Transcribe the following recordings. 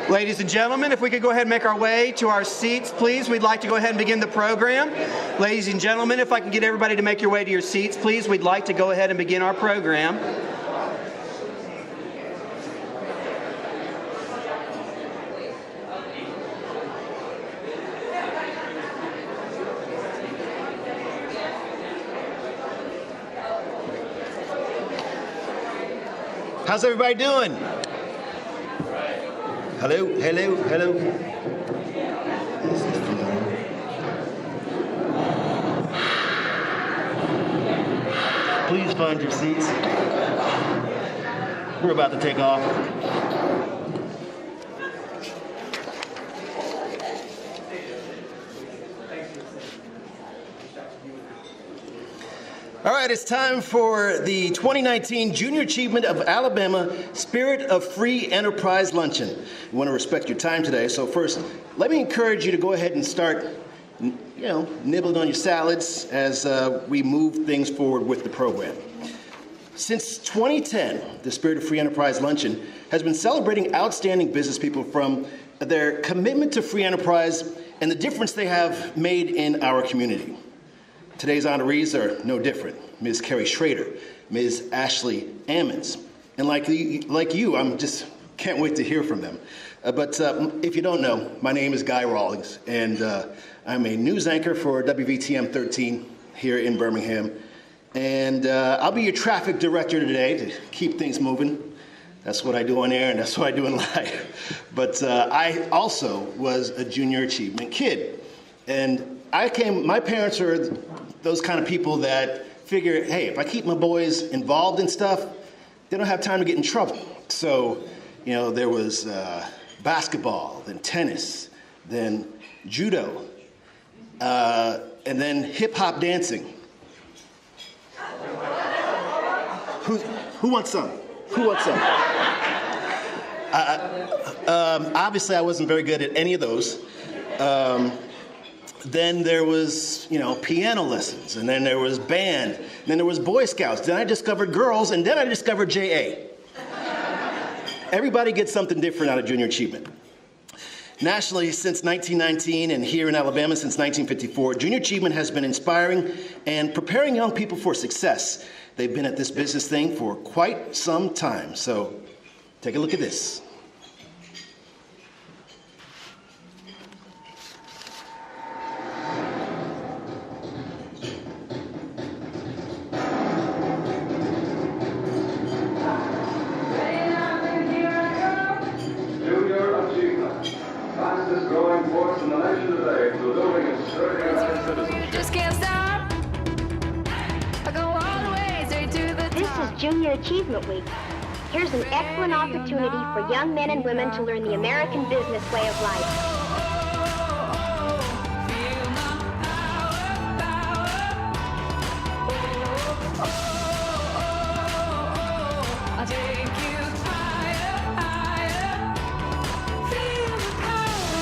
Ladies and gentlemen, if we could go ahead and make our way to our seats, please. We'd like to go ahead and begin the program. Ladies and gentlemen, if I can get everybody to make your way to your seats, please. We'd like to go ahead and begin our program. How's everybody doing? Hello, hello, hello. Please find your seats. We're about to take off. All right, it's time for the 2019 Junior Achievement of Alabama Spirit of Free Enterprise Luncheon. We want to respect your time today, so first, let me encourage you to go ahead and start, nibbling on your salads as we move things forward with the program. Since 2010, the Spirit of Free Enterprise Luncheon has been celebrating outstanding business people from their commitment to free enterprise and the difference they have made in our community. Today's honorees are no different. Ms. Carrie Schrader, Ms. Ashley Ammons. And like you, I'm just can't wait to hear from them. But if you don't know, my name is Guy Rawlings, and I'm a news anchor for WVTM 13 here in Birmingham. And I'll be your traffic director today to keep things moving. That's what I do on air, and that's what I do in life. But I also was a junior achievement kid. And my parents are those kind of people that figure, hey, if I keep my boys involved in stuff, they don't have time to get in trouble. So, there was basketball, then tennis, then judo, and then hip-hop dancing. Who wants some? Who wants some? Obviously, I wasn't very good at any of those. Then there was, piano lessons, and then there was band, and then there was Boy Scouts. Then I discovered girls, and then I discovered JA. Everybody gets something different out of junior achievement. Nationally, since 1919, and here in Alabama since 1954, junior achievement has been inspiring and preparing young people for success. They've been at this business thing for quite some time, so take a look at this. Junior Achievement Week. Here's an excellent opportunity for young men and women to learn the American business way of life.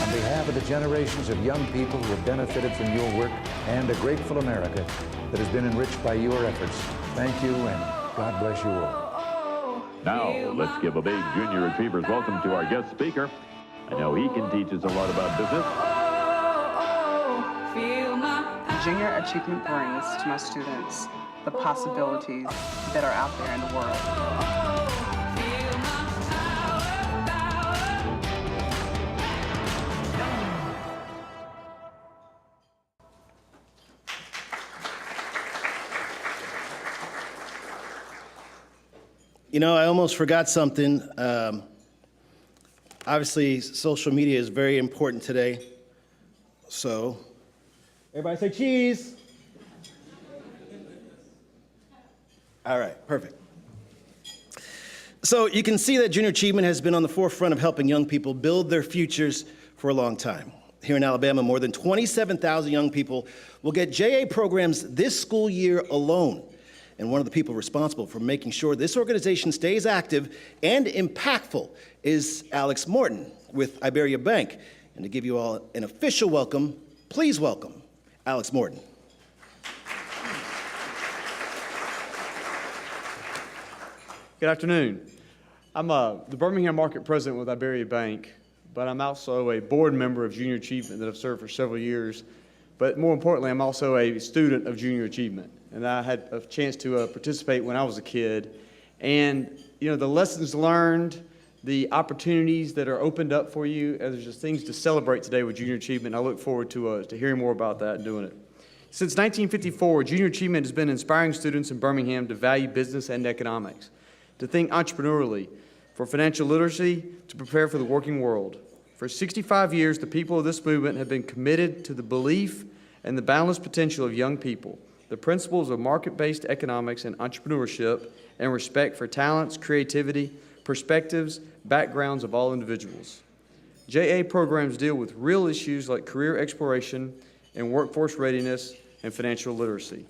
On behalf of the generations of young people who have benefited from your work and a grateful America that has been enriched by your efforts, thank you and God bless you all. Now, let's give a big Junior Achievers welcome to our guest speaker. I know he can teach us a lot about business. Junior Achievement brings to my students the possibilities that are out there in the world. I almost forgot something. Obviously, social media is very important today. So, everybody say cheese. All right, perfect. So you can see that Junior Achievement has been on the forefront of helping young people build their futures for a long time. Here in Alabama, more than 27,000 young people will get JA programs this school year alone. And one of the people responsible for making sure this organization stays active and impactful is Alex Morton with Iberia Bank. And to give you all an official welcome, please welcome Alex Morton. Good afternoon. I'm the Birmingham market president with Iberia Bank, but I'm also a board member of Junior Achievement that I've served for several years. But more importantly, I'm also a student of Junior Achievement, and I had a chance to participate when I was a kid. And the lessons learned, the opportunities that are opened up for you, and there's just things to celebrate today with Junior Achievement. I look forward to hearing more about that and doing it. Since 1954, Junior Achievement has been inspiring students in Birmingham to value business and economics, to think entrepreneurially, for financial literacy, to prepare for the working world. For 65 years, the people of this movement have been committed to the belief and the boundless potential of young people, the principles of market-based economics and entrepreneurship, and respect for talents, creativity, perspectives, backgrounds of all individuals. JA programs deal with real issues like career exploration and workforce readiness and financial literacy.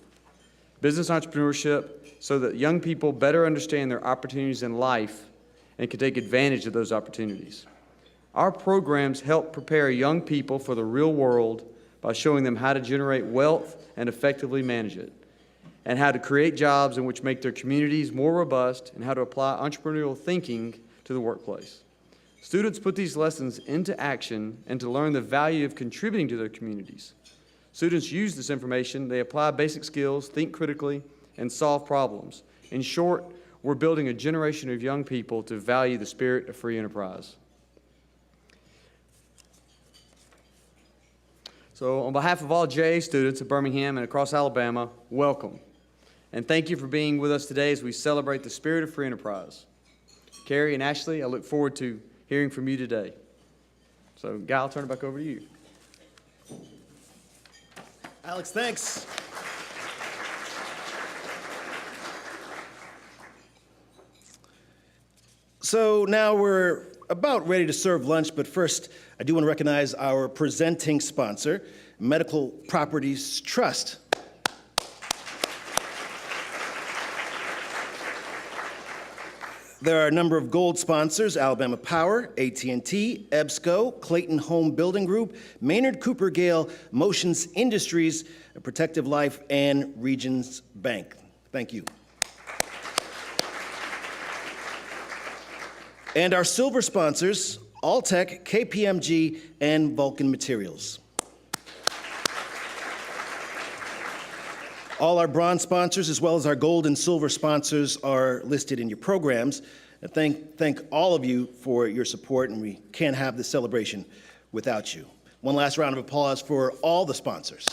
Business entrepreneurship so that young people better understand their opportunities in life and can take advantage of those opportunities. Our programs help prepare young people for the real world by showing them how to generate wealth and effectively manage it, and how to create jobs in which make their communities more robust, and how to apply entrepreneurial thinking to the workplace. Students put these lessons into action and to learn the value of contributing to their communities. Students use this information, they apply basic skills, think critically, and solve problems. In short, we're building a generation of young people to value the spirit of free enterprise. So on behalf of all JA students at Birmingham and across Alabama, welcome. And thank you for being with us today as we celebrate the spirit of free enterprise. Carrie and Ashley, I look forward to hearing from you today. So Guy, I'll turn it back over to you. Alex, thanks. So now we're about ready to serve lunch, but first I do want to recognize our presenting sponsor, Medical Properties Trust. There are a number of gold sponsors: Alabama Power, AT&T, EBSCO, Clayton Home Building Group, Maynard Cooper Gale, Motions Industries, Protective Life, and Regions Bank. Thank you. And our silver sponsors, Alltech, KPMG, and Vulcan Materials. All our bronze sponsors, as well as our gold and silver sponsors, are listed in your programs. And thank all of you for your support, and we can't have this celebration without you. One last round of applause for all the sponsors.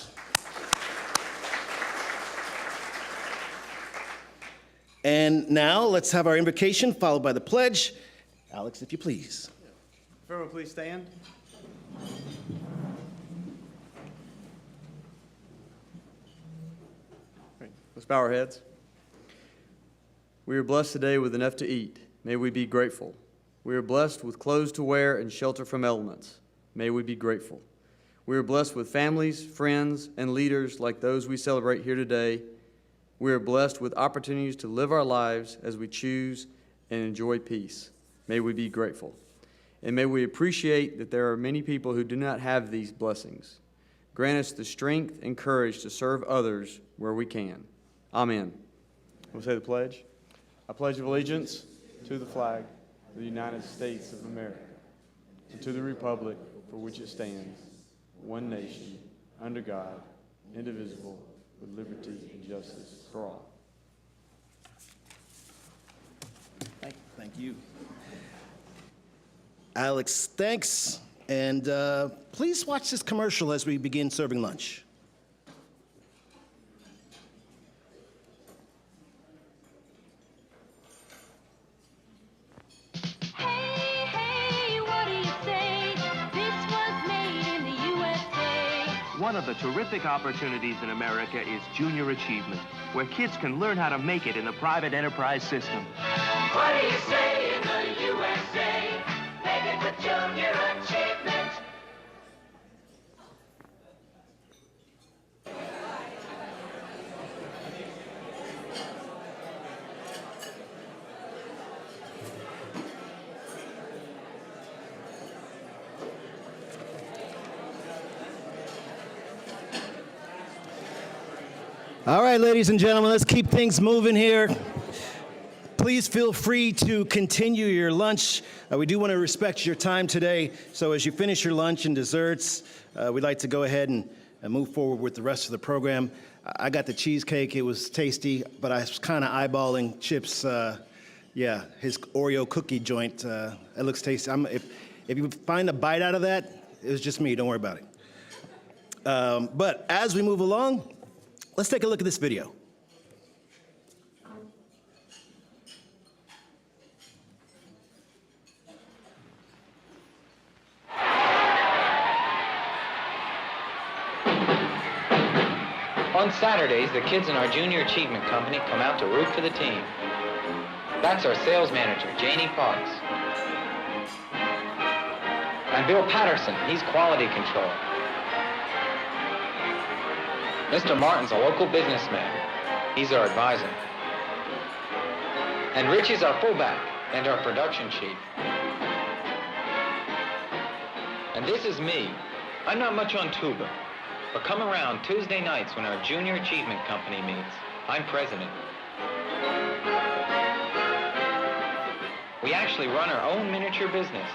And now let's have our invocation followed by the pledge. Alex, if you please. Everyone, please stand. Right, let's bow our heads. We are blessed today with enough to eat. May we be grateful. We are blessed with clothes to wear and shelter from elements. May we be grateful. We are blessed with families, friends, and leaders like those we celebrate here today. We are blessed with opportunities to live our lives as we choose and enjoy peace. May we be grateful. And may we appreciate that there are many people who do not have these blessings. Grant us the strength and courage to serve others where we can. Amen. We'll say the pledge. I pledge allegiance to the flag of the United States of America, and to the republic for which it stands, one nation, under God, indivisible, with liberty and justice for all. Thank you. Alex, thanks. And please watch this commercial as we begin serving lunch. Hey, what do you say? This was made in the USA. One of the terrific opportunities in America is Junior Achievement, where kids can learn how to make it in the private enterprise system. What do you say in the USA? Make it with Junior Achievement. All right, ladies and gentlemen, let's keep things moving here. please feel free to continue your lunch. We do want to respect your time today, so as you finish your lunch and desserts, we'd like to go ahead and move forward with the rest of the program. I got the cheesecake. It was tasty, but I was kind of eyeballing Chip's, his Oreo cookie joint. It looks tasty. If you find a bite out of that, it was just me. Don't worry about it. But as we move along, let's take a look at this video. On Saturdays, the kids in our Junior Achievement Company come out to root for the team. That's our sales manager, Janie Fox. And Bill Patterson, he's quality control. Mr. Martin's a local businessman. He's our advisor. And Richie's our fullback and our production chief. And this is me. I'm not much on tuba. But come around Tuesday nights when our Junior Achievement Company meets. I'm president. We actually run our own miniature business.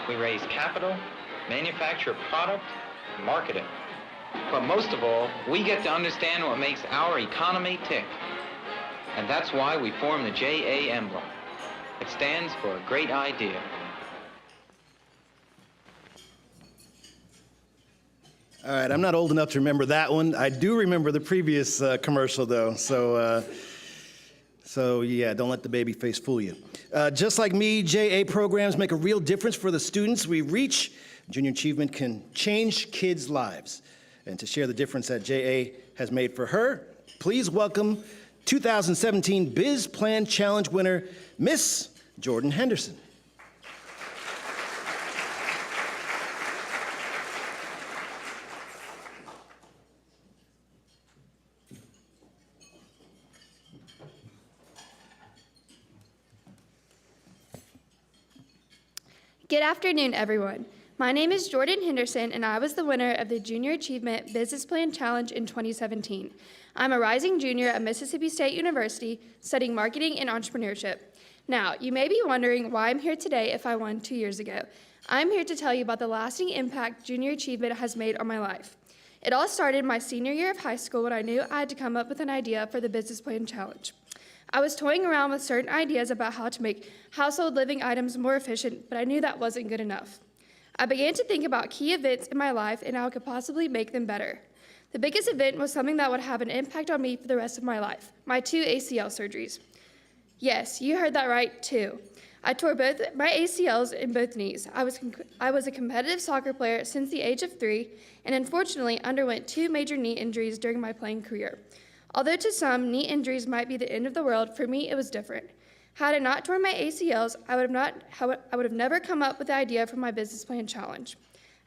We raise capital, manufacture product, and market it. But most of all, we get to understand what makes our economy tick. And that's why we form the JA emblem. It stands for a great idea. All right, I'm not old enough to remember that one. I do remember the previous commercial, though. So yeah, don't let the baby face fool you. Just like me, JA programs make a real difference for the students we reach. Junior Achievement can change kids' lives. And to share the difference that JA has made for her, please welcome 2017 Biz Plan Challenge winner, Miss Jordan Henderson. Good afternoon, everyone. My name is Jordan Henderson, and I was the winner of the Junior Achievement Business Plan Challenge in 2017. I'm a rising junior at Mississippi State University studying marketing and entrepreneurship. Now, you may be wondering why I'm here today if I won 2 years ago. I'm here to tell you about the lasting impact Junior Achievement has made on my life. It all started my senior year of high school when I knew I had to come up with an idea for the Business Plan Challenge. I was toying around with certain ideas about how to make household living items more efficient, but I knew that wasn't good enough. I began to think about key events in my life and how I could possibly make them better. The biggest event was something that would have an impact on me for the rest of my life, my 2 ACL surgeries. Yes, you heard that right, 2. I tore both my ACLs in both knees. I was a competitive soccer player since the age of 3, and unfortunately underwent 2 major knee injuries during my playing career. Although to some, knee injuries might be the end of the world, for me it was different. Had I not torn my ACLs, I would have never come up with the idea for my Business Plan Challenge.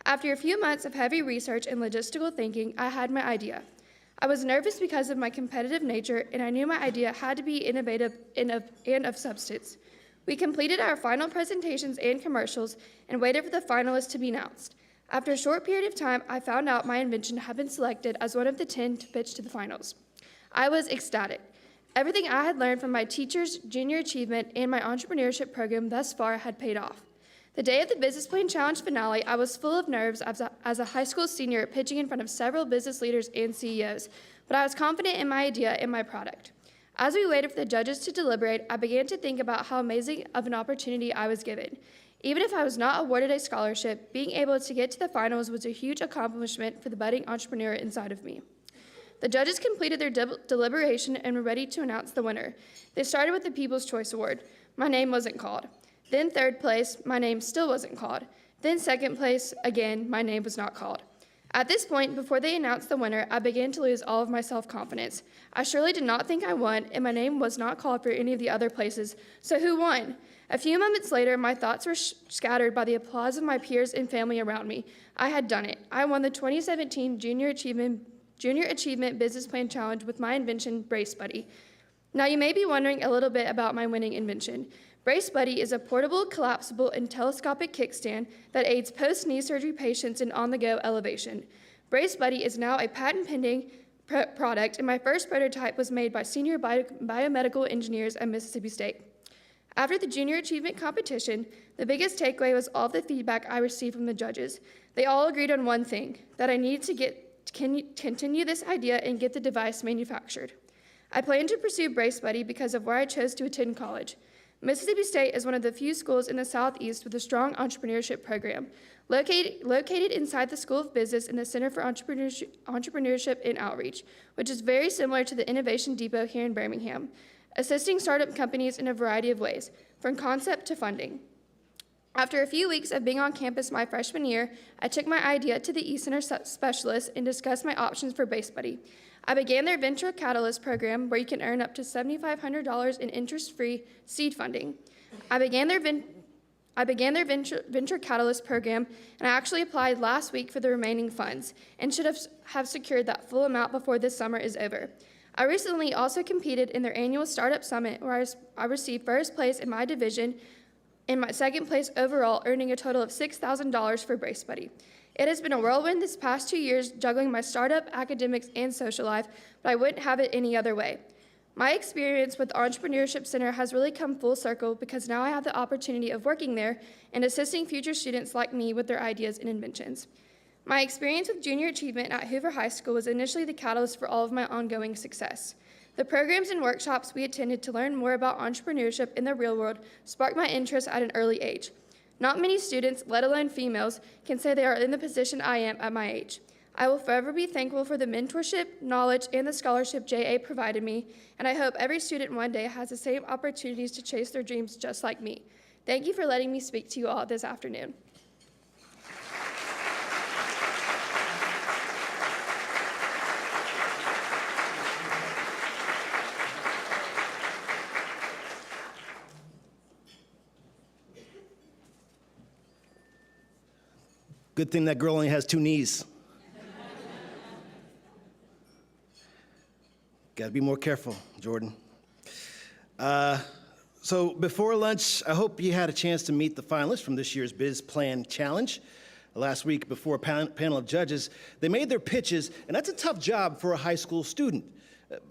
After a few months of heavy research and logistical thinking, I had my idea. I was nervous because of my competitive nature, and I knew my idea had to be innovative and of substance. We completed our final presentations and commercials and waited for the finalists to be announced. After a short period of time, I found out my invention had been selected as one of the 10 to pitch to the finals. I was ecstatic. Everything I had learned from my teachers, Junior Achievement, and my entrepreneurship program thus far had paid off. The day of the Business Plan Challenge finale, I was full of nerves as a high school senior pitching in front of several business leaders and CEOs, but I was confident in my idea and my product. As we waited for the judges to deliberate, I began to think about how amazing of an opportunity I was given. Even if I was not awarded a scholarship, being able to get to the finals was a huge accomplishment for the budding entrepreneur inside of me. The judges completed their deliberation and were ready to announce the winner. They started with the People's Choice Award. My name wasn't called. Then third place, my name still wasn't called. Then second place, again, my name was not called. At this point, before they announced the winner, I began to lose all of my self-confidence. I surely did not think I won, and my name was not called for any of the other places. So who won? A few moments later, my thoughts were scattered by the applause of my peers and family around me. I had done it. I won the 2017 Junior Achievement Business Plan Challenge with my invention, Brace Buddy. Now you may be wondering a little bit about my winning invention. Brace Buddy is a portable, collapsible, and telescopic kickstand that aids post-knee surgery patients in on-the-go elevation. Brace Buddy is now a patent-pending, product, and my first prototype was made by senior biomedical engineers at Mississippi State. After the junior achievement competition, the biggest takeaway was all the feedback I received from the judges. They all agreed on one thing, that I needed to continue this idea and get the device manufactured. I plan to pursue Brace Buddy because of where I chose to attend college. Mississippi State is one of the few schools in the Southeast with a strong entrepreneurship program. Located inside the School of Business in the Center for Entrepreneurship and Outreach, which is very similar to the Innovation Depot here in Birmingham, assisting startup companies in a variety of ways, from concept to funding. After a few weeks of being on campus my freshman year, I took my idea to the eCenter specialist and discussed my options for Brace Buddy. I began their Venture Catalyst program, where you can earn up to $7,500 in interest-free seed funding. I began their Venture Catalyst program, and I actually applied last week for the remaining funds and should have secured that full amount before this summer is over. I recently also competed in their annual Startup Summit, where I received first place in my division and my second place overall, earning a total of $6,000 for Brace Buddy. It has been a whirlwind this past 2 years, juggling my startup, academics, and social life, but I wouldn't have it any other way. My experience with the Entrepreneurship Center has really come full circle because now I have the opportunity of working there and assisting future students like me with their ideas and inventions. My experience with junior achievement at Hoover High School was initially the catalyst for all of my ongoing success. The programs and workshops we attended to learn more about entrepreneurship in the real world sparked my interest at an early age. Not many students, let alone females, can say they are in the position I am at my age. I will forever be thankful for the mentorship, knowledge, and the scholarship JA provided me, and I hope every student one day has the same opportunities to chase their dreams just like me. Thank you for letting me speak to you all this afternoon. Good thing that girl only has 2 knees. Got to be more careful, Jordan. So before lunch, I hope you had a chance to meet the finalists from this year's Biz Plan Challenge. Last week, before a panel of judges, they made their pitches, and that's a tough job for a high school student.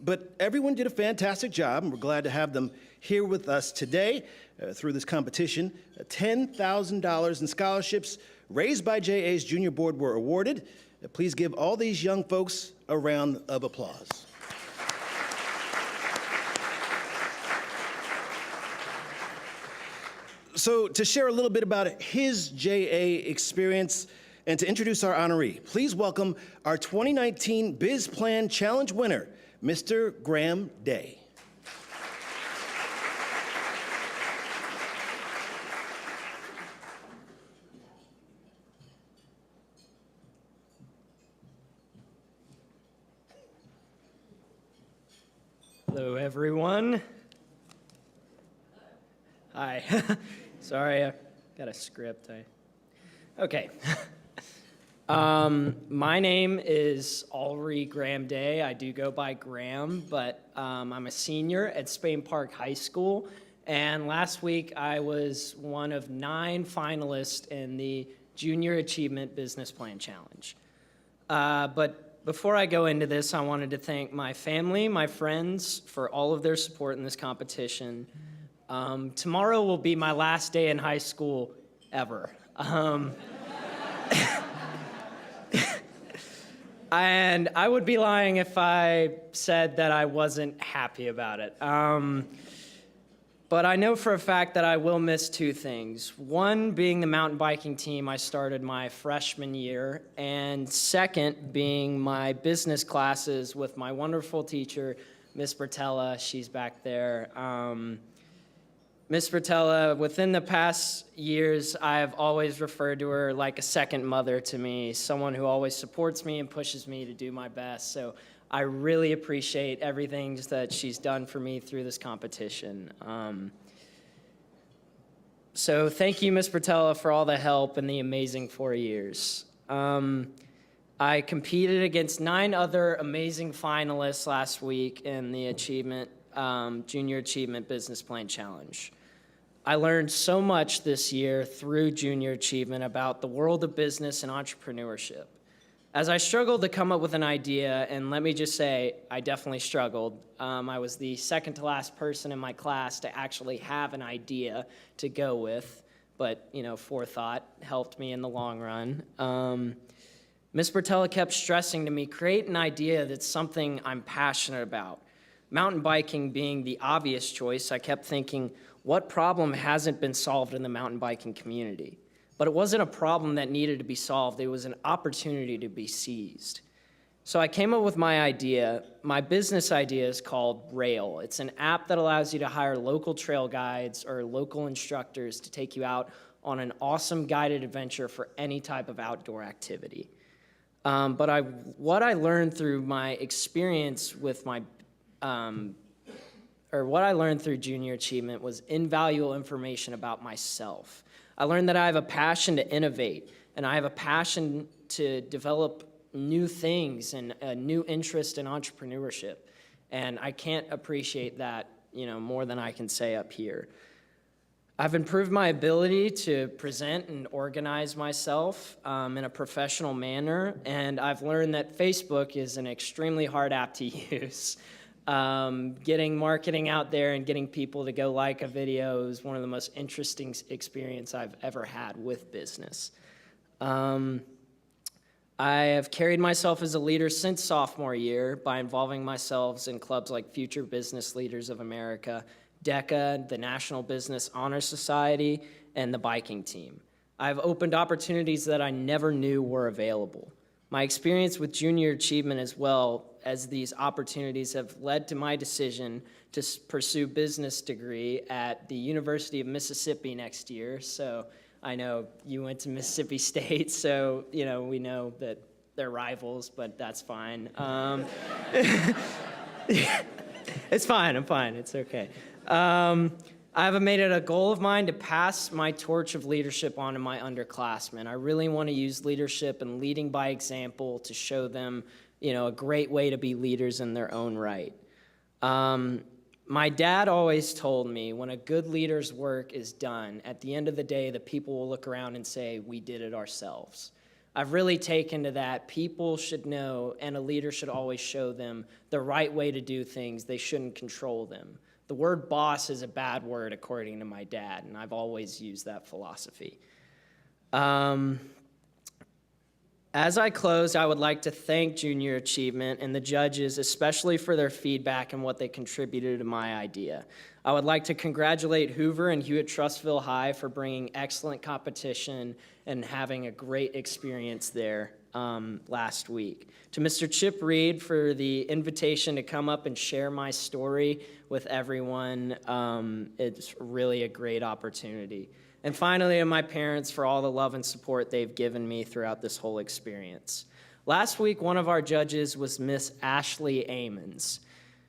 But everyone did a fantastic job, and we're glad to have them here with us today through this competition. $10,000 in scholarships raised by JA's junior board were awarded. Please give all these young folks a round of applause. So to share a little bit about his JA experience and to introduce our honoree, please welcome our 2019 Biz Plan Challenge winner, Mr. Graham Day. Hello, everyone. Hi. Sorry, I got a script. Okay. My name is Ulrich Graham Day. I do go by Graham, but I'm a senior at Spain Park High School. And last week, I was one of 9 finalists in the Junior Achievement Business Plan Challenge. But before I go into this, I wanted to thank my family, my friends, for all of their support in this competition. Tomorrow will be my last day in high school ever. And I would be lying if I said that I wasn't happy about it. But I know for a fact that I will miss 2 things. One being the mountain biking team I started my freshman year, and second being my business classes with my wonderful teacher, Miss Bertella. She's back there. Miss Bertella, within the past years, I have always referred to her like a second mother to me, someone who always supports me and pushes me to do my best. So I really appreciate everything that she's done for me through this competition. So thank you, Miss Bertella, for all the help in the amazing 4 years. I competed against 9 other amazing finalists last week in the Junior Achievement Business Plan Challenge. I learned so much this year through Junior Achievement about the world of business and entrepreneurship. As I struggled to come up with an idea, and let me just say, I definitely struggled. I was the second to last person in my class to actually have an idea to go with, but, forethought helped me in the long run. Ms. Bertella kept stressing to me, create an idea that's something I'm passionate about. Mountain biking being the obvious choice, I kept thinking, what problem hasn't been solved in the mountain biking community? But it wasn't a problem that needed to be solved. It was an opportunity to be seized. So I came up with my idea. My business idea is called Rail. It's an app that allows you to hire local trail guides or local instructors to take you out on an awesome guided adventure for any type of outdoor activity. What I learned through my experience with what I learned through Junior Achievement was invaluable information about myself. I learned that I have a passion to innovate, and I have a passion to develop new things and a new interest in entrepreneurship. And I can't appreciate that, more than I can say up here. I've improved my ability to present and organize myself in a professional manner, and I've learned that Facebook is an extremely hard app to use. Getting marketing out there and getting people to go like a video is one of the most interesting experience I've ever had with business. I have carried myself as a leader since sophomore year by involving myself in clubs like Future Business Leaders of America, DECA, the National Business Honor Society, and the biking team. I've opened opportunities that I never knew were available. My experience with Junior Achievement as well as these opportunities have led to my decision to pursue business degree at the University of Mississippi next year. So I know you went to Mississippi State, so we know that they're rivals, but that's fine. It's fine, I'm fine, it's okay. I've made it a goal of mine to pass my torch of leadership on to my underclassmen. I really want to use leadership and leading by example to show them, a great way to be leaders in their own right. My dad always told me when a good leader's work is done, at the end of the day, the people will look around and say, we did it ourselves. I've really taken to that. People should know, and a leader should always show them the right way to do things. They shouldn't control them. The word boss is a bad word, according to my dad, and I've always used that philosophy. As I close, I would like to thank Junior Achievement and the judges, especially for their feedback and what they contributed to my idea. I would like to congratulate Hoover and Hewitt-Trussville High for bringing excellent competition and having a great experience there last week. To Mr. Chip Reed for the invitation to come up and share my story with everyone. It's really a great opportunity. And finally, to my parents for all the love and support they've given me throughout this whole experience. Last week, one of our judges was Miss Ashley Amons.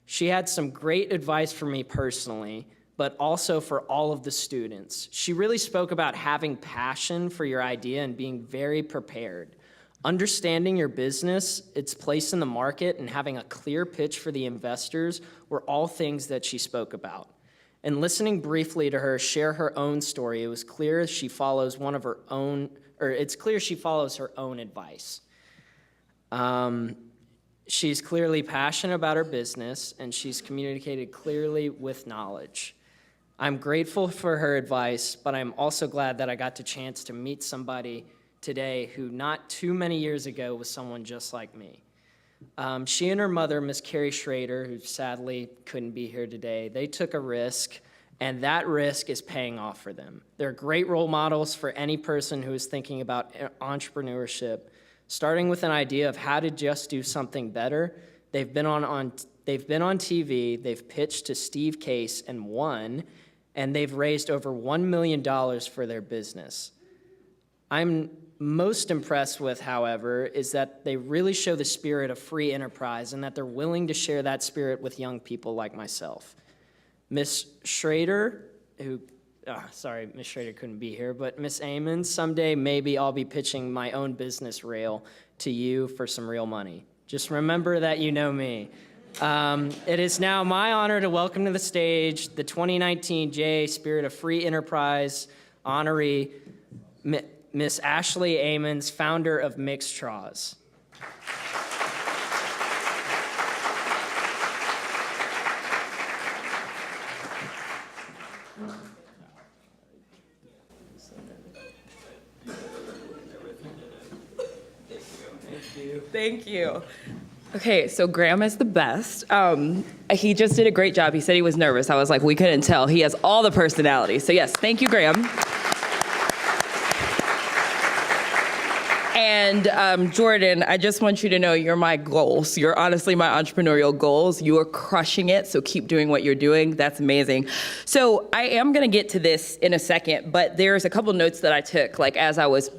She had some great advice for me personally, but also for all of the students. She really spoke about having passion for your idea and being very prepared. Understanding your business, its place in the market, and having a clear pitch for the investors were all things that she spoke about. And listening briefly to her share her own story, it was clear she follows her own advice. She's clearly passionate about her business, and she's communicated clearly with knowledge. I'm grateful for her advice, but I'm also glad that I got the chance to meet somebody today who not too many years ago was someone just like me. She and her mother, Miss Carrie Schrader, who sadly couldn't be here today, they took a risk, and that risk is paying off for them. They're great role models for any person who is thinking about entrepreneurship. Starting with an idea of how to just do something better, they've been on TV, they've pitched to Steve Case and won, and they've raised over $1 million for their business. I'm most impressed with, however, is that they really show the spirit of free enterprise and that they're willing to share that spirit with young people like myself. Miss Schrader, Miss Schrader couldn't be here, but Miss Amons, someday maybe I'll be pitching my own business rail to you for some real money. Just remember that you know me. It is now my honor to welcome to the stage the 2019 JA Spirit of Free Enterprise honoree, Miss Ashley Amons, founder of Mixed Straws. you. Thank you. Okay, so Graham is the best. He just did a great job. He said he was nervous. I was like, we couldn't tell. He has all the personality. So yes, thank you, Graham. And Jordan, I just want you to know you're my goals. You're honestly my entrepreneurial goals. You are crushing it, so keep doing what you're doing. That's amazing. So I am gonna get to this in a second, but there's a couple notes that I took, like as I was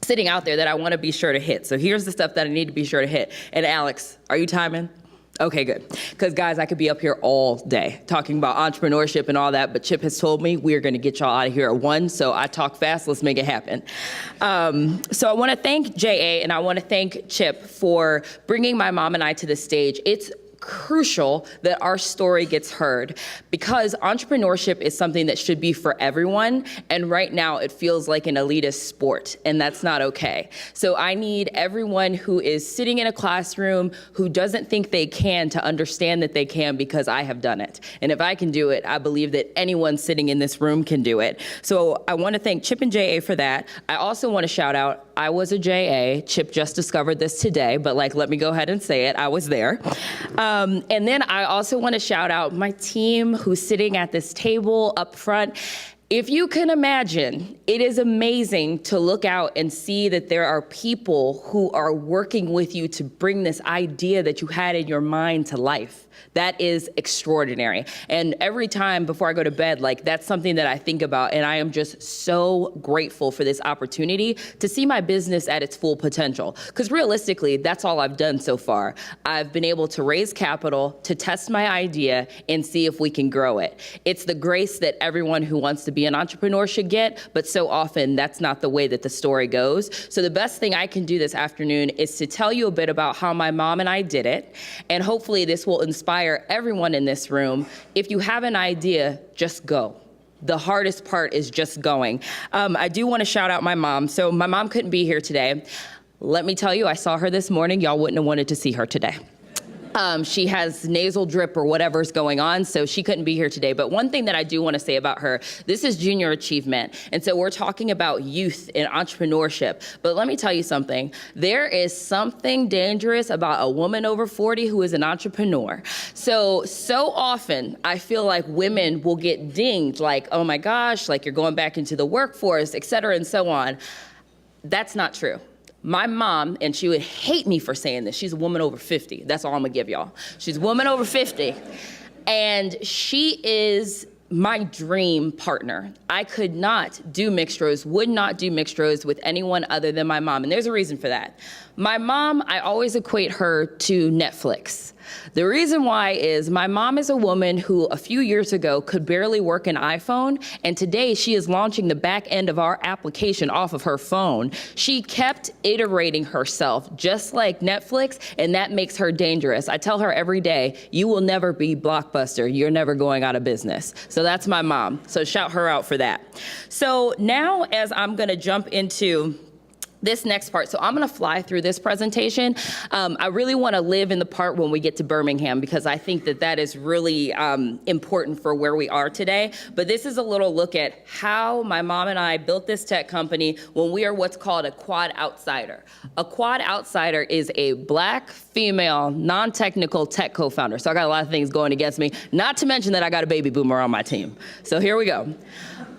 sitting out there, that I want to be sure to hit. So here's the stuff that I need to be sure to hit. And Alex, are you timing? Okay, good. Because guys, I could be up here all day talking about entrepreneurship and all that, but Chip has told me we're going to get y'all out of here at 1, so I talk fast, let's make it happen. So I want to thank JA and I want to thank Chip for bringing my mom and I to the stage. It's crucial that our story gets heard, because entrepreneurship is something that should be for everyone, and right now it feels like an elitist sport, and that's not okay. So I need everyone who is sitting in a classroom who doesn't think they can to understand that they can, because I have done it. And if I can do it, I believe that anyone sitting in this room can do it. So I want to thank Chip and JA for that. I also want to shout out, I was a JA. Chip just discovered this today, but let me go ahead and say it. I was there. And then I also want to shout out my team who's sitting at this table up front. If you can imagine, it is amazing to look out and see that there are people who are working with you to bring this idea that you had in your mind to life. That is extraordinary. And every time before I go to bed, that's something that I think about, and I am just so grateful for this opportunity to see my business at its full potential. Because realistically, that's all I've done so far. I've been able to raise capital, to test my idea, and see if we can grow it. It's the grace that everyone who wants to be an entrepreneur should get, but so often that's not the way that the story goes. So the best thing I can do this afternoon is to tell you a bit about how my mom and I did it, and hopefully this will inspire everyone in this room. If you have an idea, just go. The hardest part is just going. I do want to shout out my mom. So my mom couldn't be here today. Let me tell you, I saw her this morning. Y'all wouldn't have wanted to see her today. She has nasal drip or whatever's going on, so she couldn't be here today. But one thing that I do want to say about her, this is junior achievement. And so we're talking about youth and entrepreneurship. But let me tell you something. There is something dangerous about a woman over 40 who is an entrepreneur. So often I feel like women will get dinged, oh my gosh, you're going back into the workforce, et cetera, and so on. That's not true. My mom, and she would hate me for saying this, she's a woman over 50. That's all I'm gonna give y'all. She's a woman over 50. And she is my dream partner. I could not do mixed rows, would not do mixed rows with anyone other than my mom. And there's a reason for that. My mom, I always equate her to Netflix. The reason why is my mom is a woman who a few years ago could barely work an iPhone, and today she is launching the back end of our application off of her phone. She kept iterating herself just like Netflix, and that makes her dangerous. I tell her every day, you will never be Blockbuster. You're never going out of business. So that's my mom. So shout her out for that. So now as I'm gonna jump into this next part. So I'm gonna fly through this presentation. I really wanna live in the part when we get to Birmingham, because I think that that is really important for where we are today. But this is a little look at how my mom and I built this tech company when we are what's called a quad outsider. A quad outsider is a Black, female, non-technical tech co-founder. So I got a lot of things going against me, not to mention that I got a baby boomer on my team. So here we go.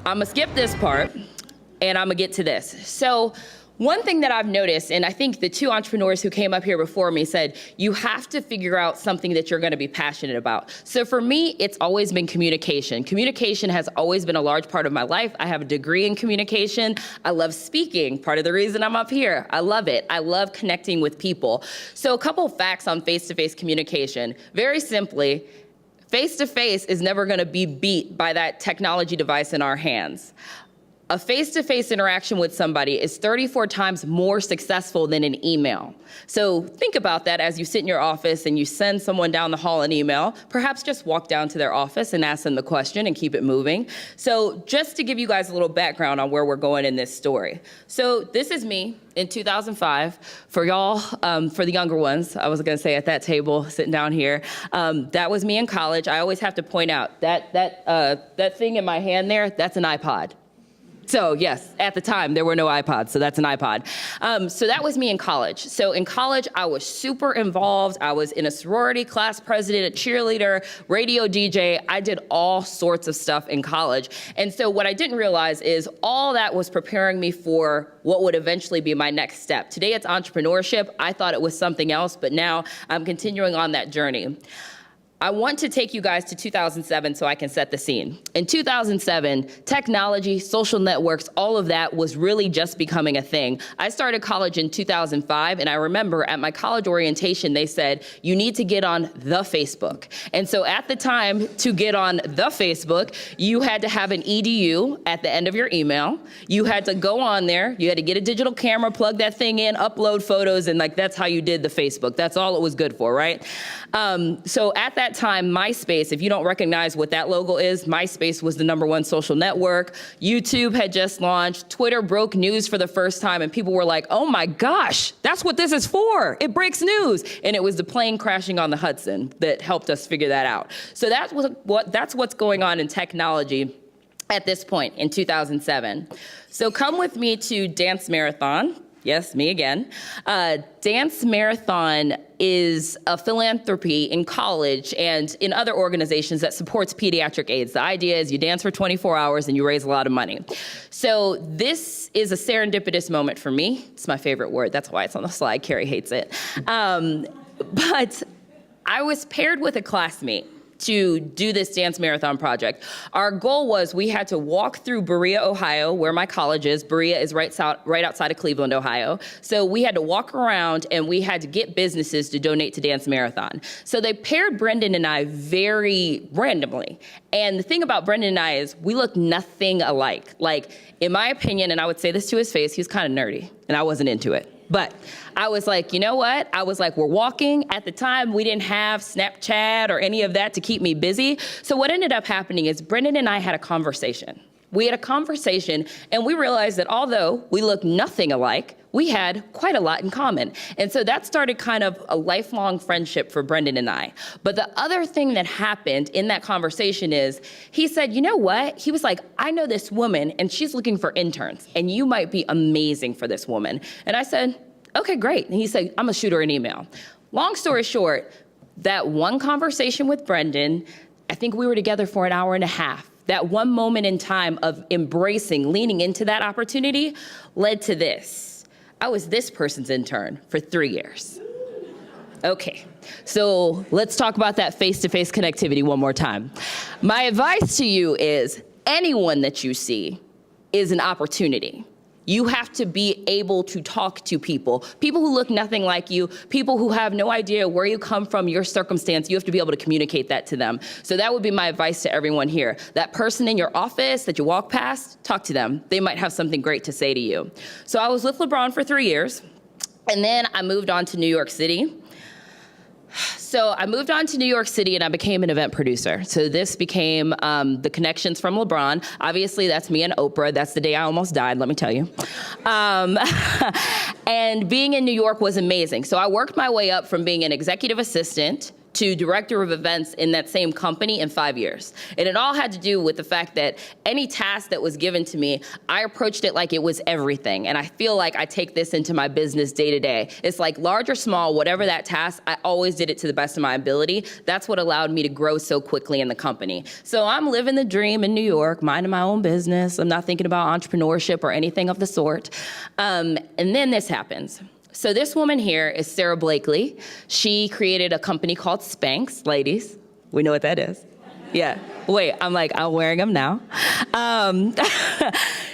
I'm gonna skip this part and I'm gonna get to this. So one thing that I've noticed, and I think the two entrepreneurs who came up here before me said, you have to figure out something that you're gonna be passionate about. So for me, it's always been communication. Communication has always been a large part of my life. I have a degree in communication. I love speaking, part of the reason I'm up here. I love it. I love connecting with people. So a couple of facts on face-to-face communication. Very simply, face-to-face is never gonna be beat by that technology device in our hands. A face-to-face interaction with somebody is 34 times more successful than an email. So think about that as you sit in your office and you send someone down the hall an email. Perhaps just walk down to their office and ask them the question and keep it moving. So just to give you guys a little background on where we're going in this story. So this is me in 2005. For y'all, for the younger ones, I was gonna say at that table, sitting down here, that was me in college. I always have to point out that thing in my hand there, that's an iPod. So yes, at the time, there were no iPods, so that's an iPod. So that was me in college. So in college, I was super involved. I was in a sorority, class president, a cheerleader, radio DJ. I did all sorts of stuff in college. And so what I didn't realize is all that was preparing me for what would eventually be my next step. Today it's entrepreneurship. I thought it was something else, but now I'm continuing on that journey. I want to take you guys to 2007 so I can set the scene. In 2007, technology, social networks, all of that was really just becoming a thing. I started college in 2005, and I remember at my college orientation, they said, you need to get on the Facebook. And so at the time, to get on the Facebook, you had to have an EDU at the end of your email. You had to go on there, you had to get a digital camera, plug that thing in, upload photos, and like that's how you did the Facebook. That's all it was good for, right? So at that time, MySpace, if you don't recognize what that logo is, MySpace was the #1 social network. YouTube had just launched. Twitter broke news for the first time, and people were like, oh my gosh, that's what this is for. It breaks news. And it was the plane crashing on the Hudson that helped us figure that out. So that's what's going on in technology at this point in 2007. So come with me to Dance Marathon. Yes, me again. Dance Marathon is a philanthropy in college and in other organizations that supports pediatric AIDS. The idea is you dance for 24 hours and you raise a lot of money. So this is a serendipitous moment for me. It's my favorite word. That's why it's on the slide. Carrie hates it. But I was paired with a classmate to do this dance marathon project. Our goal was we had to walk through Berea, Ohio, where my college is. Berea is right outside of Cleveland, Ohio. So we had to walk around and we had to get businesses to donate to Dance Marathon. So they paired Brendan and I very randomly. And the thing about Brendan and I is we look nothing alike. Like, in my opinion, and I would say this to his face, he was kind of nerdy and I wasn't into it. But I was like, you know what? I was like, we're walking. At the time, we didn't have Snapchat or any of that to keep me busy. So what ended up happening is Brendan and I had a conversation. We had a conversation and we realized that although we look nothing alike, we had quite a lot in common. And so that started kind of a lifelong friendship for Brendan and I. But the other thing that happened in that conversation is he said, you know what? He was like, I know this woman and she's looking for interns and you might be amazing for this woman. And I said, okay, great. And he said, I'm gonna shoot her an email. Long story short, that one conversation with Brendan, I think we were together for an hour and a half. That one moment in time of embracing, leaning into that opportunity led to this. I was this person's intern for 3 years. Okay, so let's talk about that face-to-face connectivity one more time. My advice to you is anyone that you see is an opportunity. You have to be able to talk to people who look nothing like you, people who have no idea where you come from, your circumstance. You have to be able to communicate that to them. So that would be my advice to everyone here. That person in your office that you walk past, talk to them. They might have something great to say to you. So I was with LeBron for 3 years, and then I moved on to New York City. So I moved on to New York City and I became an event producer. So this became the connections from LeBron. Obviously, that's me and Oprah. That's the day I almost died, let me tell you. And being in New York was amazing. So I worked my way up from being an executive assistant to director of events in that same company in 5 years. And it all had to do with the fact that any task that was given to me, I approached it like it was everything. And I feel like I take this into my business day to day. It's like large or small, whatever that task, I always did it to the best of my ability. That's what allowed me to grow so quickly in the company. So I'm living the dream in New York, minding my own business. I'm not thinking about entrepreneurship or anything of the sort. And then this happens. So this woman here is Sarah Blakely. She created a company called Spanx. Ladies, we know what that is. Yeah, wait, I'm wearing them now.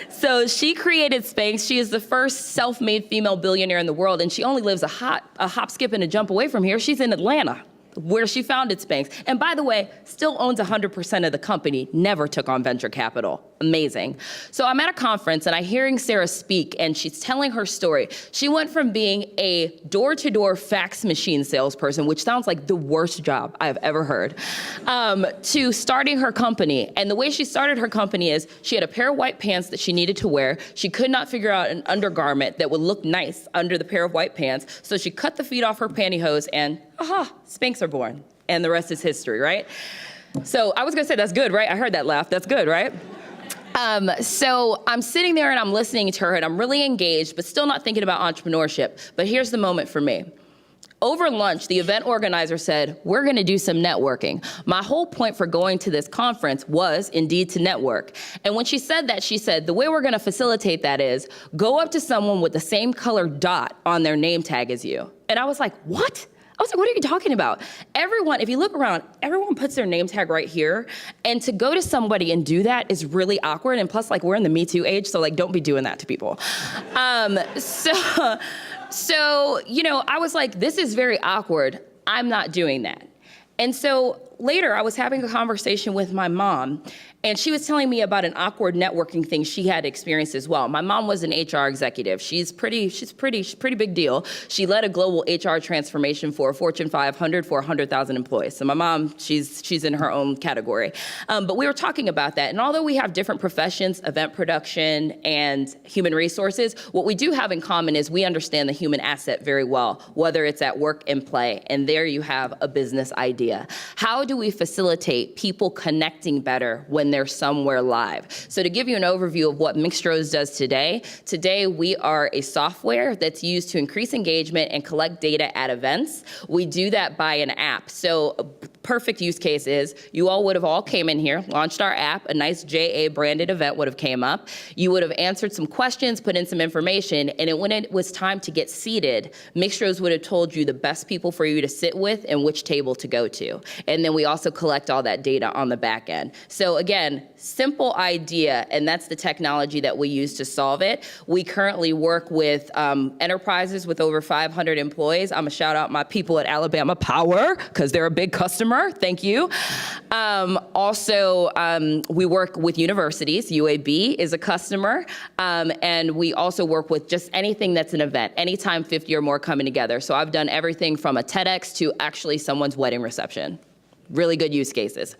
So she created Spanx. She is the first self-made female billionaire in the world, and she only lives a hop, skip, and a jump away from here. She's in Atlanta, where she founded Spanx. And by the way, still owns 100% of the company, never took on venture capital. Amazing. So I'm at a conference and I'm hearing Sarah speak and she's telling her story. She went from being a door-to-door fax machine salesperson, which sounds like the worst job I've ever heard, to starting her company. And the way she started her company is she had a pair of white pants that she needed to wear. She could not figure out an undergarment that would look nice under the pair of white pants. So she cut the feet off her pantyhose and aha, Spanx are born. And the rest is history, right? So I was gonna say that's good, right? I heard that laugh, that's good, right? So I'm sitting there and I'm listening to her and I'm really engaged, but still not thinking about entrepreneurship. But here's the moment for me. Over lunch, the event organizer said, we're gonna do some networking. My whole point for going to this conference was indeed to network. And when she said that, she said, the way we're gonna facilitate that is go up to someone with the same color dot on their name tag as you. And I was like, what? I was like, what are you talking about? Everyone, if you look around, everyone puts their name tag right here. And to go to somebody and do that is really awkward. And plus, like, we're in the Me Too age, so like, don't be doing that to people. So, you know, I was like, this is very awkward. I'm not doing that. And so later I was having a conversation with my mom, and she was telling me about an awkward networking thing she had experienced as well. My mom was an HR executive. She's pretty big deal. She led a global HR transformation for a Fortune 500 for 100,000 employees. So my mom, she's in her own category. But we were talking about that. And although we have different professions, event production and human resources, what we do have in common is we understand the human asset very well, whether it's at work and play. And there you have a business idea. How do we facilitate people connecting better when they're somewhere live? So to give you an overview of what Mixtros does today we are a software that's used to increase engagement and collect data at events. We do that by an app. So a perfect use case is you all would have all came in here, launched our app, a nice JA branded event would have came up. You would have answered some questions, put in some information, and when it was time to get seated, Mixtros would have told you the best people for you to sit with and which table to go to. And then we also collect all that data on the back end. So again, simple idea, and that's the technology that we use to solve it. We currently work with enterprises with over 500 employees. I'm gonna shout out my people at Alabama Power, because they're a big customer, thank you. We work with universities. UAB is a customer, and we also work with just anything that's an event, anytime 50 or more coming together. So I've done everything from a TEDx to actually someone's wedding reception. Really good use cases.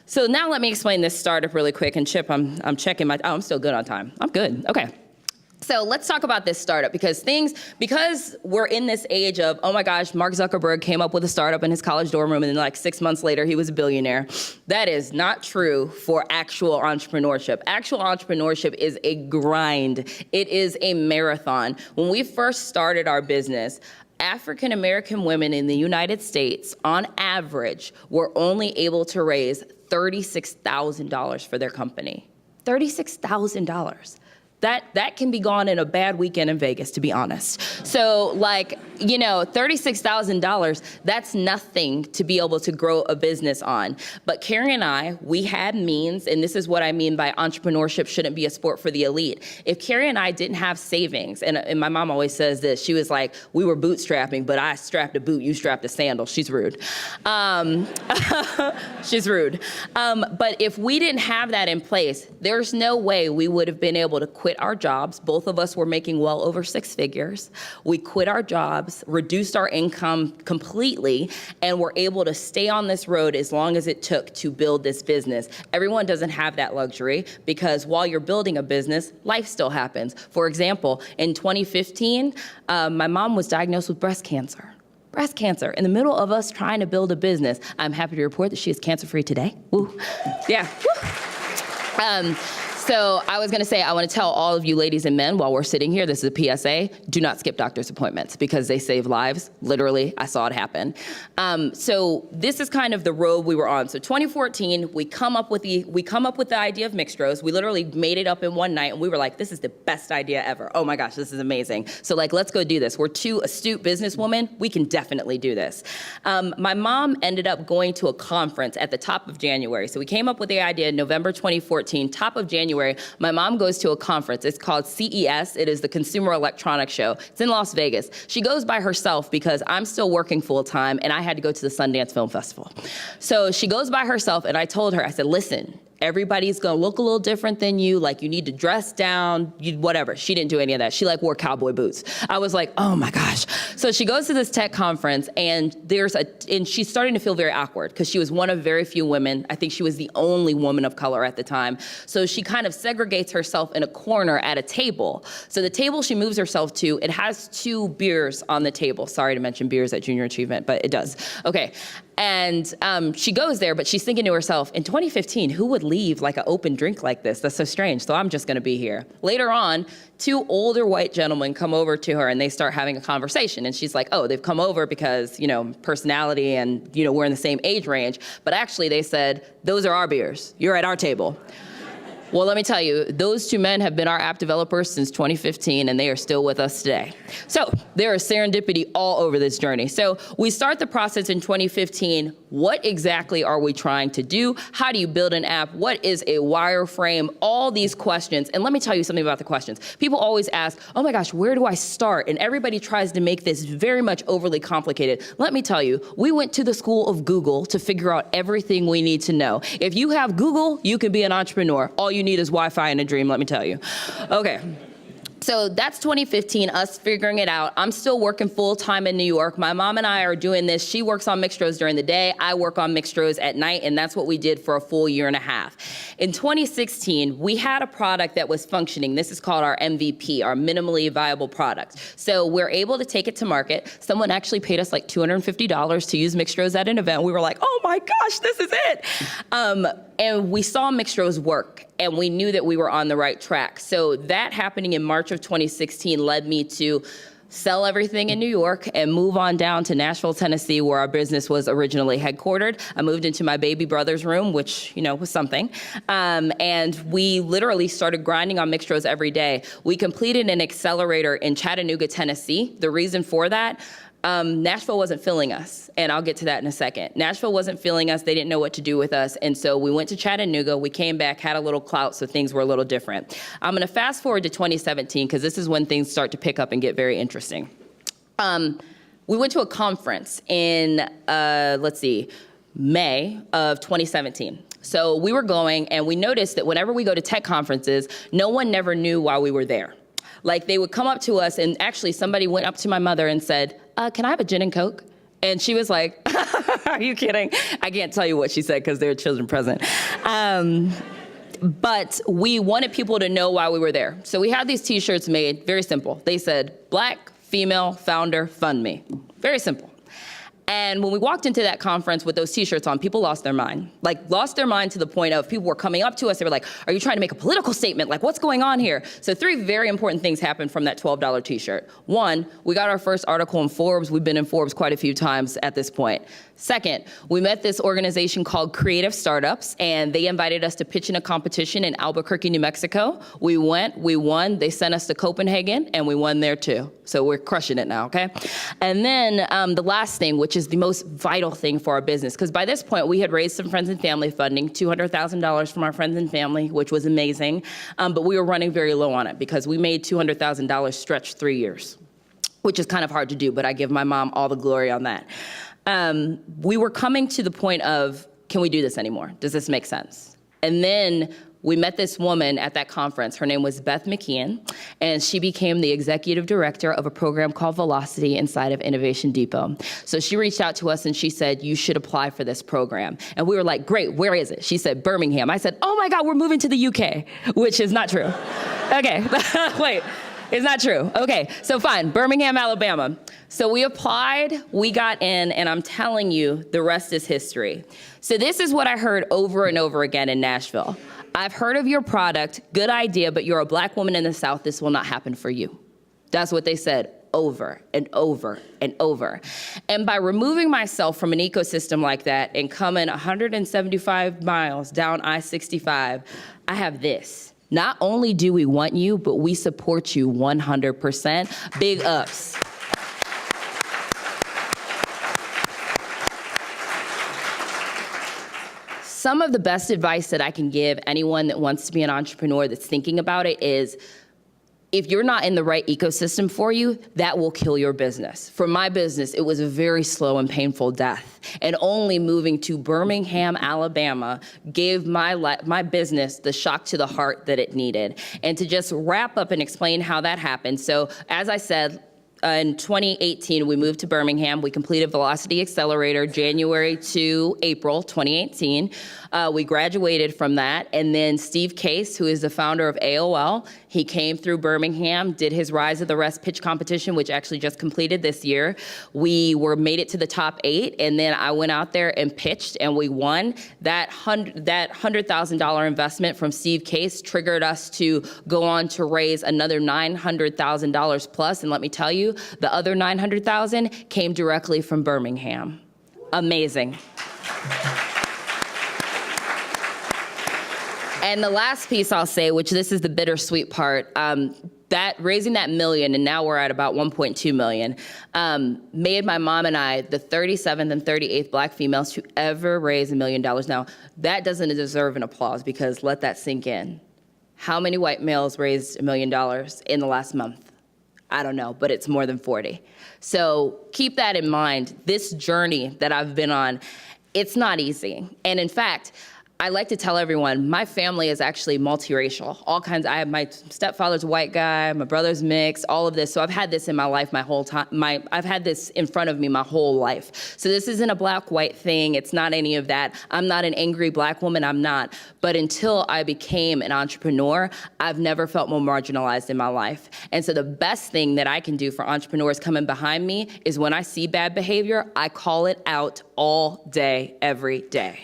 So now let me explain this startup really quick. And Chip, I'm checking I'm still good on time. I'm good, okay. So let's talk about this startup because we're in this age of, oh my gosh, Mark Zuckerberg came up with a startup in his college dorm room and then like 6 months later he was a billionaire. That is not true for actual entrepreneurship. Actual entrepreneurship is a grind. It is a marathon. When we first started our business, African American women in the United States, on average, were only able to raise $36,000 for their company. $36,000. That can be gone in a bad weekend in Vegas, to be honest. So like, you know, $36,000, that's nothing to be able to grow a business on. But Carrie and I, we had means, and this is what I mean by entrepreneurship shouldn't be a sport for the elite. If Carrie and I didn't have savings, and my mom always says this, she was like, we were bootstrapping, but I strapped a boot, you strapped a sandal. She's rude. She's rude. But if we didn't have that in place, there's no way we would have been able to quit our jobs. Both of us were making well over 6 figures. We quit our jobs, reduced our income completely, and were able to stay on this road as long as it took to build this business. Everyone doesn't have that luxury because while you're building a business, life still happens. For example, in 2015, my mom was diagnosed with breast cancer. Breast cancer, in the middle of us trying to build a business. I'm happy to report that she is cancer-free today. Woo. Yeah. Woo. So I was gonna say, I wanna tell all of you ladies and men while we're sitting here, this is a PSA, do not skip doctor's appointments because they save lives. Literally, I saw it happen. So this is kind of the road we were on. So 2014, we come up with the idea of Mixtros. We literally made it up in one night and we were like, this is the best idea ever. Oh my gosh, this is amazing. So like, let's go do this. We're 2 astute businesswomen. We can definitely do this. My mom ended up going to a conference at the top of January. So we came up with the idea in November 2014, top of January. My mom goes to a conference. It's called CES. It is the Consumer Electronics Show. It's in Las Vegas. She goes by herself because I'm still working full time and I had to go to the Sundance Film Festival. So she goes by herself and I told her, I said, listen, everybody's gonna look a little different than you, like you need to dress down, whatever. She didn't do any of that. She like wore cowboy boots. I was like, oh my gosh. So she goes to this tech conference and she's starting to feel very awkward because she was one of very few women. I think she was the only woman of color at the time. So she kind of segregates herself in a corner at a table. So the table she moves herself to, it has 2 beers on the table. Sorry to mention beers at Junior Achievement, but it does. Okay. And she goes there, but she's thinking to herself, in 2015, who would leave like an open drink like this? That's so strange. So I'm just going to be here. Later on, 2 older white gentlemen come over to her and they start having a conversation. And she's like, oh, they've come over because, personality and, we're in the same age range. But actually they said, those are our beers. You're at our table. Well, let me tell you, those 2 men have been our app developers since 2015, and they are still with us today. So there is serendipity all over this journey. So we start the process in 2015. What exactly are we trying to do? How do you build an app? What is a wireframe? All these questions. And let me tell you something about the questions. People always ask, oh my gosh, where do I start? And everybody tries to make this very much overly complicated. Let me tell you, we went to the school of Google to figure out everything we need to know. If you have Google, you can be an entrepreneur. All you need is Wi-Fi and a dream, let me tell you. Okay. So that's 2015, us figuring it out. I'm still working full time in New York. My mom and I are doing this. She works on Mixtros during the day. I work on Mixtros at night, and that's what we did for a full year and a half. In 2016, we had a product that was functioning. This is called our MVP, our minimally viable product. So we're able to take it to market. Someone actually paid us like $250 to use Mixtros at an event. We were like, oh my gosh, this is it. And we saw Mixtros work, and we knew that we were on the right track. So that happening in March of 2016 led me to sell everything in New York and move on down to Nashville, Tennessee, where our business was originally headquartered. I moved into my baby brother's room, which, was something. And we literally started grinding on Mixtros every day. We completed an accelerator in Chattanooga, Tennessee. The reason for that, Nashville wasn't feeling us, and I'll get to that in a second. Nashville wasn't feeling us. They didn't know what to do with us, and so we went to Chattanooga. We came back, had a little clout, so things were a little different. I'm going to fast forward to 2017 because this is when things start to pick up and get very interesting. We went to a conference in, May of 2017. So we were going, and we noticed that whenever we go to tech conferences, no one never knew why we were there. Like, they would come up to us, and actually somebody went up to my mother and said, can I have a gin and Coke? And she was like, are you kidding? I can't tell you what she said because there are children present. But we wanted people to know why we were there. So we had these t-shirts made, very simple. They said, Black female founder fund me. Very simple. And when we walked into that conference with those t-shirts on, people lost their mind. Lost their mind to the point of people were coming up to us. They were like, are you trying to make a political statement? What's going on here? So 3 very important things happened from that $12 t-shirt. 1, we got our first article in Forbes. We've been in Forbes quite a few times at this point. Second, we met this organization called Creative Startups, and they invited us to pitch in a competition in Albuquerque, New Mexico. We went, we won. They sent us to Copenhagen, and we won there too. So we're crushing it now, okay? And then the last thing, which is the most vital thing for our business, because by this point, we had raised some friends and family funding, $200,000 from our friends and family, which was amazing. But we were running very low on it because we made $200,000 stretch 3 years, which is kind of hard to do, but I give my mom all the glory on that. We were coming to the point of, can we do this anymore? Does this make sense? And then we met this woman at that conference. Her name was Beth McKeon, and she became the executive director of a program called Velocity inside of Innovation Depot. So she reached out to us and she said, you should apply for this program. And we were like, great, where is it? She said, Birmingham. I said, oh my God, we're moving to the UK, which is not true. Okay, wait. It's not true. Okay, so fine, Birmingham, Alabama. So we applied, we got in, and I'm telling you, the rest is history. So this is what I heard over and over again in Nashville. I've heard of your product, good idea, but you're a Black woman in the South, this will not happen for you. That's what they said over and over and over. And by removing myself from an ecosystem like that and coming 175 miles down I-65, I have this. Not only do we want you, but we support you 100%. Big ups. Some of the best advice that I can give anyone that wants to be an entrepreneur that's thinking about it is, if you're not in the right ecosystem for you, that will kill your business. For my business, it was a very slow and painful death. And only moving to Birmingham, Alabama gave my business the shock to the heart that it needed. And to just wrap up and explain how that happened. So as I said, in 2018, we moved to Birmingham. We completed Velocity Accelerator January to April 2018. We graduated from that, and then Steve Case, who is the founder of AOL, he came through Birmingham, did his Rise of the Rest pitch competition, which actually just completed this year. We made it to the top 8, and then I went out there and pitched, and we won. That $100,000 investment from Steve Case triggered us to go on to raise another $900,000 plus, and let me tell you, the other $900,000 came directly from Birmingham. Amazing. And the last piece I'll say, which this is the bittersweet part, that raising that $1 million, and now we're at about $1.2 million, made my mom and I the 37th and 38th Black females to ever raise $1 million. Now, that doesn't deserve an applause, because let that sink in. How many white males raised $1 million in the last month? I don't know, but it's more than 40. So keep that in mind. This journey that I've been on, it's not easy. And in fact, I like to tell everyone, my family is actually multiracial. All kinds, I have my stepfather's a white guy, my brother's mixed, all of this. So I've had this in my life my whole time. I've had this in front of me my whole life. So this isn't a black-white thing. It's not any of that. I'm not an angry Black woman, I'm not. But until I became an entrepreneur, I've never felt more marginalized in my life. And so the best thing that I can do for entrepreneurs coming behind me is when I see bad behavior, I call it out all day, every day.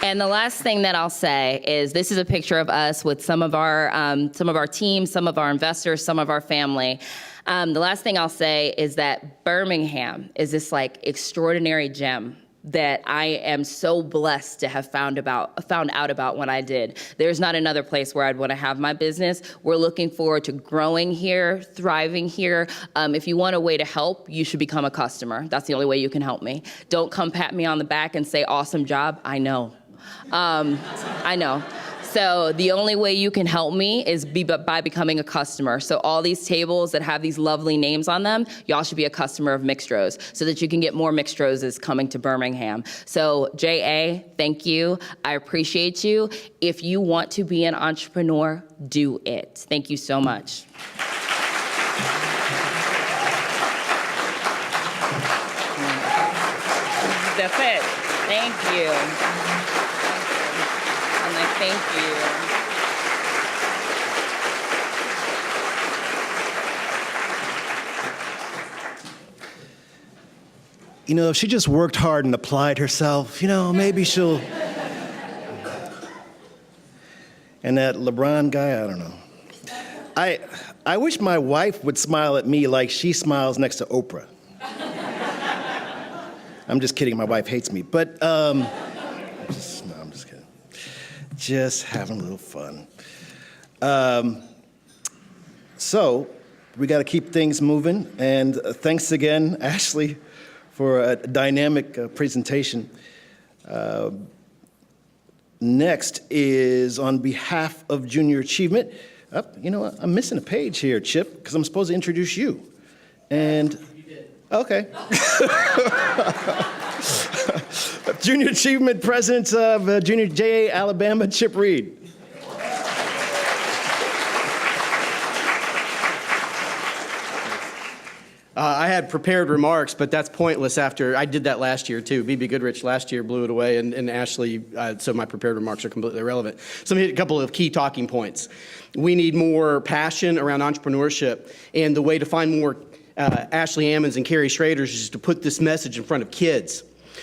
And the last thing that I'll say is this is a picture of us with some of our team, some of our investors, some of our family. The last thing I'll say is that Birmingham is this like extraordinary gem that I am so blessed to have found out about when I did. There's not another place where I'd want to have my business. We're looking forward to growing here, thriving here. If you want a way to help, you should become a customer. That's the only way you can help me. Don't come pat me on the back and say, awesome job. I know. I know. So the only way you can help me is by becoming a customer. So all these tables that have these lovely names on them, y'all should be a customer of Mixed Rose so that you can get more Mixed Roses coming to Birmingham. So J.A., thank you. I appreciate you. If you want to be an entrepreneur, do it. Thank you so much. That's it. Thank you. Thank you. You know, if she just worked hard and applied herself, you know, maybe she'll... And that LeBron guy, I don't know. I wish my wife would smile at me like she smiles next to Oprah. I'm just kidding, my wife hates me, but I'm just kidding. Just having a little fun. So we got to keep things moving, and thanks again, Ashley, for a dynamic presentation. Next is on behalf of Junior Achievement. You know what? I'm missing a page here, Chip, because I'm supposed to introduce you. And you did. Okay. Junior Achievement President of Junior JA Alabama, Chip Reed. I had prepared remarks, but that's pointless after I did that last year too. B.B. Goodrich last year blew it away, and Ashley, so my prepared remarks are completely irrelevant. So let me hit a couple of key talking points. We need more passion around entrepreneurship, and the way to find more Ashley Ammons and Carrie Schrader's is to put this message in front of kids.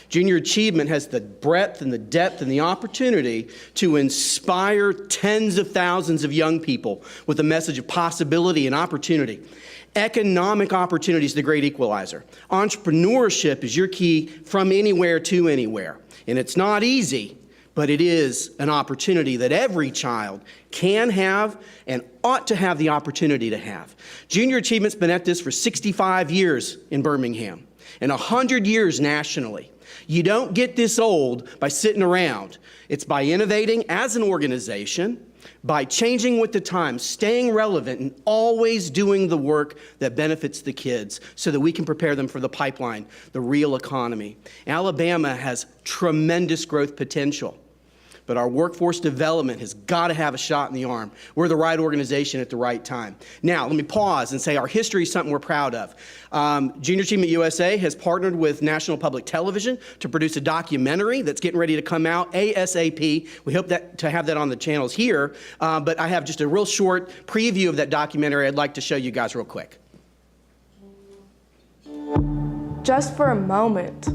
Junior Achievement has the breadth and the depth and the opportunity to inspire tens of thousands of young people with a message of possibility and opportunity. Economic opportunity is the great equalizer. Entrepreneurship is your key from anywhere to anywhere. And it's not easy, but it is an opportunity that every child can have and ought to have the opportunity to have. Junior Achievement's been at this for 65 years in Birmingham and 100 years nationally. You don't get this old by sitting around. It's by innovating as an organization, by changing with the times, staying relevant, and always doing the work that benefits the kids so that we can prepare them for the pipeline, the real economy. Alabama has tremendous growth potential. but our workforce development has got to have a shot in the arm. We're the right organization at the right time. Now, let me pause and say our history is something we're proud of. Junior Achievement USA has partnered with National Public Television to produce a documentary that's getting ready to come out ASAP. We hope to have that on the channels here, but I have just a real short preview of that documentary I'd like to show you guys real quick. Just for a moment,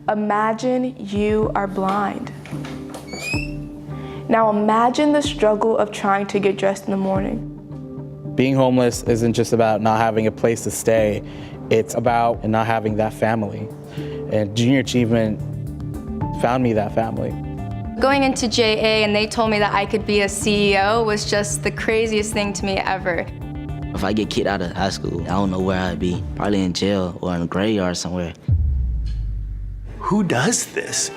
imagine you are blind. Now imagine the struggle of trying to get dressed in the morning. Being homeless isn't just about not having a place to stay, it's about not having that family. And Junior Achievement found me that family. Going into JA and they told me that I could be a CEO was just the craziest thing to me ever. If I get kicked out of high school, I don't know where I'd be. Probably in jail or in a graveyard somewhere. Who does this?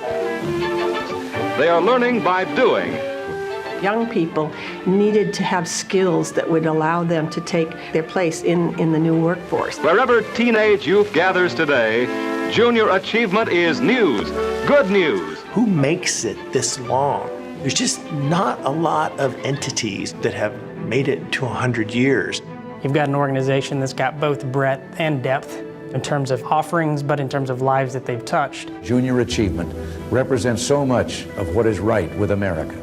They are learning by doing. Young people needed to have skills that would allow them to take their place in the new workforce. Wherever teenage youth gathers today, Junior Achievement is news, good news. Who makes it this long? There's just not a lot of entities that have made it to 100 years. You've got an organization that's got both breadth and depth in terms of offerings, but in terms of lives that they've touched. Junior Achievement represents so much of what is right with America.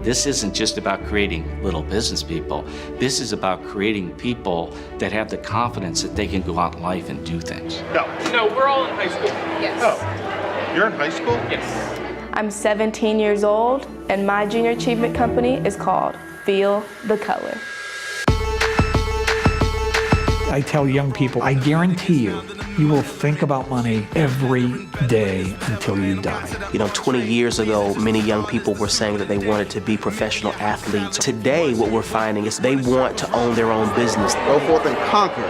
This isn't just about creating little business people. This is about creating people that have the confidence that they can go out in life and do things. No, we're all in high school. Yes. Oh, you're in high school? Yes. I'm 17 years old, and my Junior Achievement company is called Feel the Color. I tell young people, I guarantee you, you will think about money every day until you die. You know, 20 years ago, many young people were saying that they wanted to be professional athletes. Today, what we're finding is they want to own their own business. Go forth and conquer.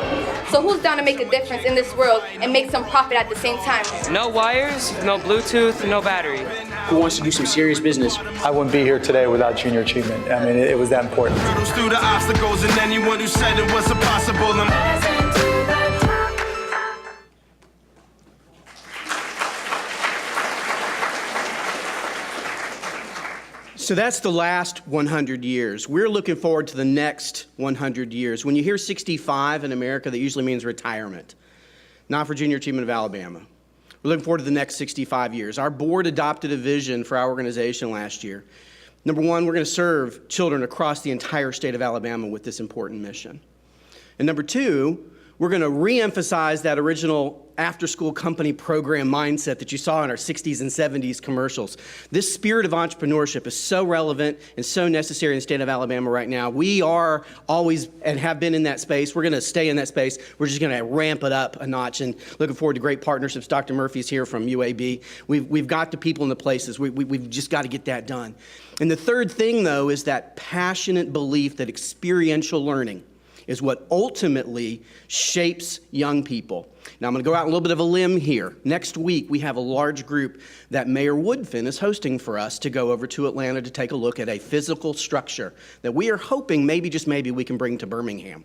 So who's down to make a difference in this world and make some profit at the same time? No wires, no Bluetooth, no battery. Who wants to do some serious business? I wouldn't be here today without Junior Achievement. I mean, it was that important. Through the obstacles and anyone who said it was impossible. So that's the last 100 years. We're looking forward to the next 100 years. When you hear 65 in America, that usually means retirement. Not for Junior Achievement of Alabama. We're looking forward to the next 65 years. Our board adopted a vision for our organization last year. Number one, we're going to serve children across the entire state of Alabama with this important mission. And number two, we're going to re-emphasize that original after-school company program mindset that you saw in our 60s and 70s commercials. This spirit of entrepreneurship is so relevant and so necessary in the state of Alabama right now. We are always and have been in that space. We're going to stay in that space. We're just going to ramp it up a notch, and looking forward to great partnerships. Dr. Murphy's here from UAB. We've got the people and the places. We've just got to get that done. And the third thing, though, is that passionate belief that experiential learning is what ultimately shapes young people. Now, I'm going to go out on a little bit of a limb here. Next week, we have a large group that Mayor Woodfin is hosting for us to go over to Atlanta to take a look at a physical structure that we are hoping maybe, just maybe, we can bring to Birmingham.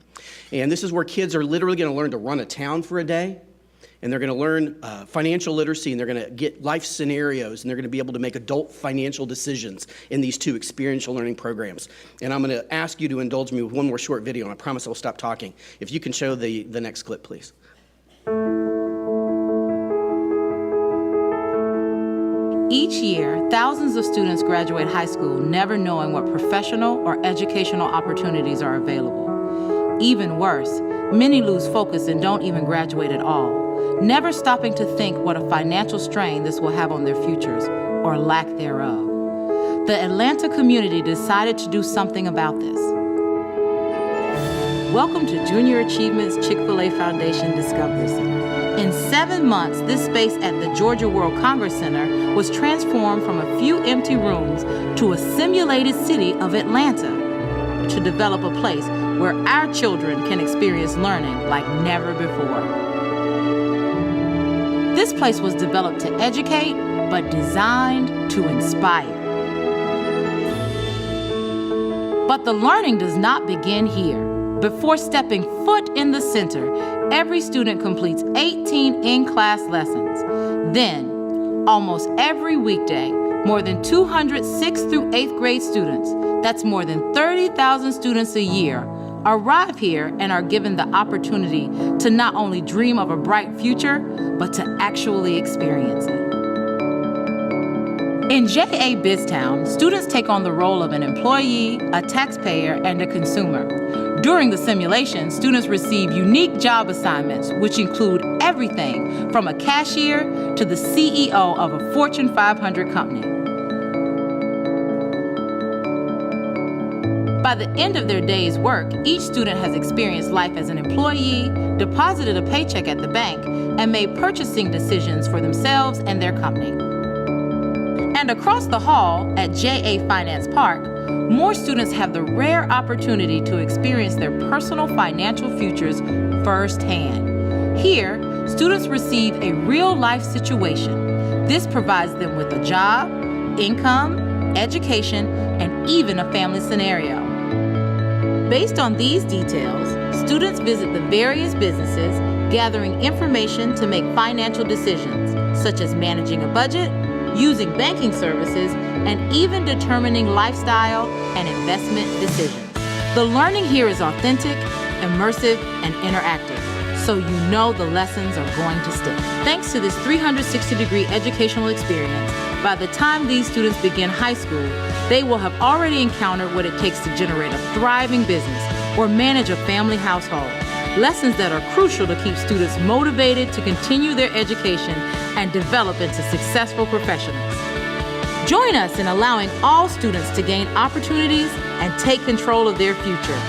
And this is where kids are literally going to learn to run a town for a day, and they're going to learn financial literacy, and they're going to get life scenarios, and they're going to be able to make adult financial decisions in these two experiential learning programs. And I'm going to ask you to indulge me with one more short video, and I promise I'll stop talking. If you can show the next clip, please. Each year, thousands of students graduate high school never knowing what professional or educational opportunities are available. Even worse, many lose focus and don't even graduate at all, never stopping to think what a financial strain this will have on their futures, or lack thereof. The Atlanta community decided to do something about this. Welcome to Junior Achievement's Chick-fil-A Foundation Discovery Center. In 7 months, this space at the Georgia World Congress Center was transformed from a few empty rooms to a simulated city of Atlanta to develop a place where our children can experience learning like never before. This place was developed to educate, but designed to inspire. But the learning does not begin here. Before stepping foot in the center, every student completes 18 in-class lessons. Then, almost every weekday, More than 200 6th through 8th grade students, that's more than 30,000 students a year, arrive here and are given the opportunity to not only dream of a bright future, but to actually experience it. In JA BizTown, students take on the role of an employee, a taxpayer, and a consumer. During the simulation, students receive unique job assignments, which include everything from a cashier to the CEO of a Fortune 500 company. By the end of their day's work, each student has experienced life as an employee, deposited a paycheck at the bank, and made purchasing decisions for themselves and their company. And across the hall at JA Finance Park, more students have the rare opportunity to experience their personal financial futures firsthand. Here, students receive a real-life situation. This provides them with a job, income, education, and even a family scenario. Based on these details, students visit the various businesses, gathering information to make financial decisions, such as managing a budget, using banking services, and even determining lifestyle and investment decisions. The learning here is authentic, immersive, and interactive, so you know the lessons are going to stick. Thanks to this 360-degree educational experience, by the time these students begin high school, they will have already encountered what it takes to generate a thriving business or manage a family household. Lessons that are crucial to keep students motivated to continue their education and develop into successful professionals. Join us in allowing all students to gain opportunities and take control of their future.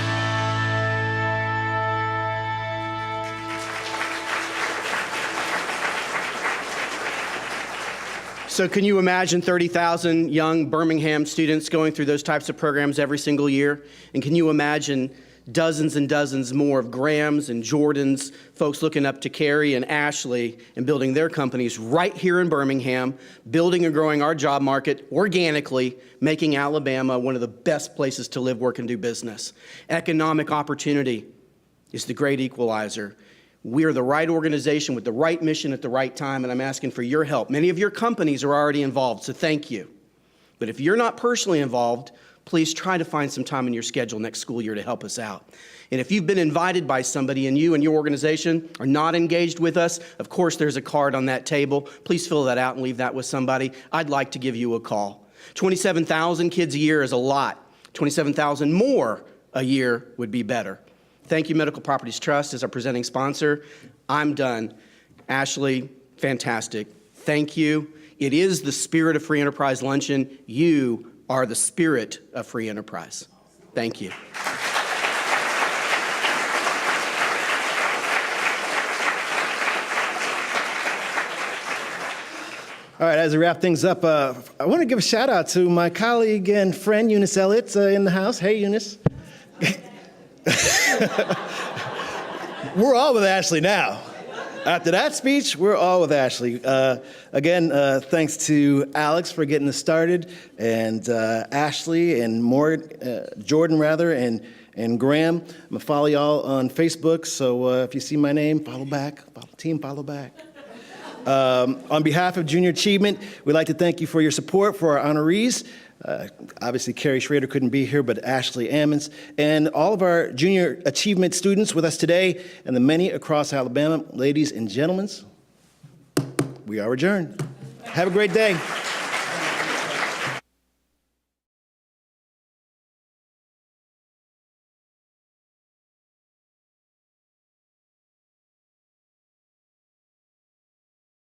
So can you imagine 30,000 young Birmingham students going through those types of programs every single year? And can you imagine dozens and dozens more of Grahams and Jordans, folks looking up to Carrie and Ashley and building their companies right here in Birmingham, building and growing our job market organically, making Alabama one of the best places to live, work, and do business. Economic opportunity is the great equalizer. We are the right organization with the right mission at the right time, and I'm asking for your help. Many of your companies are already involved, so thank you. But if you're not personally involved, please try to find some time in your schedule next school year to help us out. And if you've been invited by somebody and you and your organization are not engaged with us, of course there's a card on that table. Please fill that out and leave that with somebody. I'd like to give you a call. 27,000 kids a year is a lot. 27,000 more a year would be better. Thank you, Medical Properties Trust, as our presenting sponsor. I'm done. Ashley, fantastic. Thank you. It is the spirit of Free Enterprise Luncheon. You are the spirit of free enterprise. Thank you. All right, as we wrap things up, I want to give a shout out to my colleague and friend, Eunice Elliott, in the house. Hey, Eunice. We're all with Ashley now. After that speech, we're all with Ashley. Again, thanks to Alex for getting us started, and Ashley and Jordan and Graham. I'm gonna follow y'all on Facebook, so if you see my name, follow back. Follow back. On behalf of Junior Achievement, we'd like to thank you for your support for our honorees. Obviously, Carrie Schrader couldn't be here, but Ashley Ammons, and all of our Junior Achievement students with us today, and the many across Alabama. Ladies and gentlemen, we are adjourned. Have a great day.